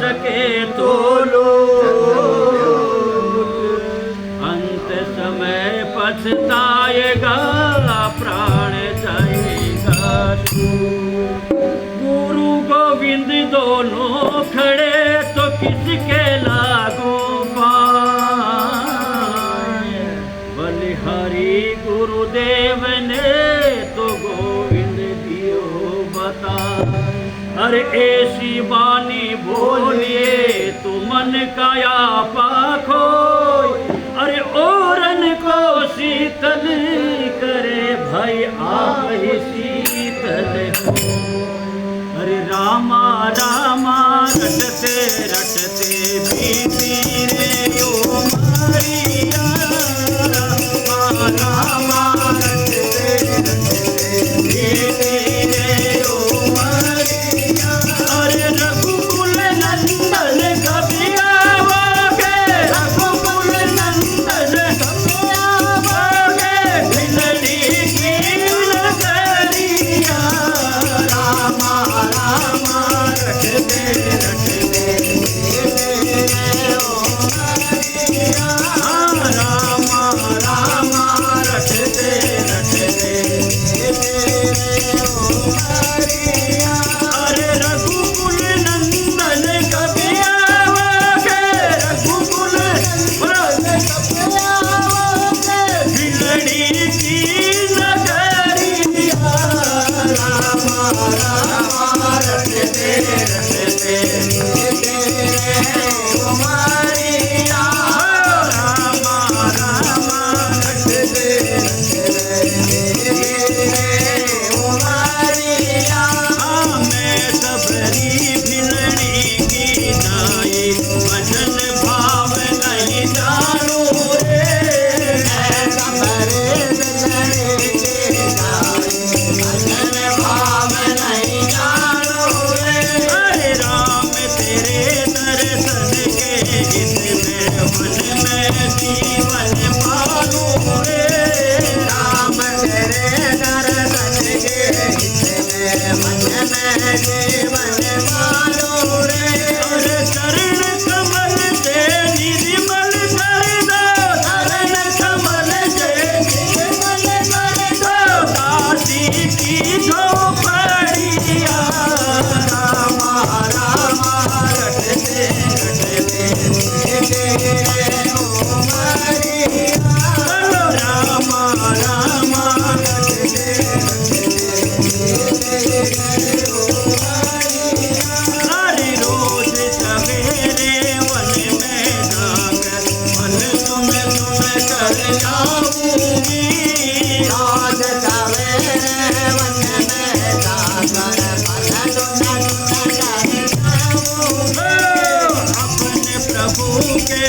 सके तो लो, अंत समय पछताएगा प्राण जाएगा। गुरु गोविंद दोनों खड़े तो किसके लागू पाए, बलिहारी गुरुदेव ने तो गोविंद दियो बता। अरे ऐसी बानी बोलिए तू मन काया पाखो, अरे औरन को शीतल करे भाई आप ही शीतल हो। अरे रामा रामा रटते रटते बीती रे ओ मैया, रामा रामा रटते रटते बीती रे ओ मैया। अरे रघुकुल नंदन कभी आओगे, रघुकुल नंदन कभी आओगे, भिलड़ी की नगरिया। रामा रामा रटते रटते ओ मैया, रामा रामा रटते रटते ओ मैया। अरे रघुकुल नंदन कभी आओगे, रघुकुल नंदन कभी आओगे, भिलड़ी की नगरिया। रामा रामा रटते रटते ओ मैया, रामा रामा रटते ओ मैया। मैं सबरी भिलड़ी की दाई, भजन भाव नहीं जानू रे। मैं सबरे भिलड़ी की दाई, भजन भाव नहीं जानू रे। अरे राम तेरे दर्शन के हित में मन में जीवन पालू रे। राम तेरे दर्शन के हित में मन में जीवन पालू रे। अरे चरण कमल से निर्मल कर दो, चरण कमल से निर्मल कर दो, दासी की झोपड़िया। रामा रामा रटते रटते ओ मैया, रामा रामा रटते रटते ओ मैया। अरे रोज सवेरे वन में जाकर मन सुन सुन कर जाऊंगी, रोज सवेरे वन में जाकर मन सुन सुन कर जाऊंगी। अपने प्रभु के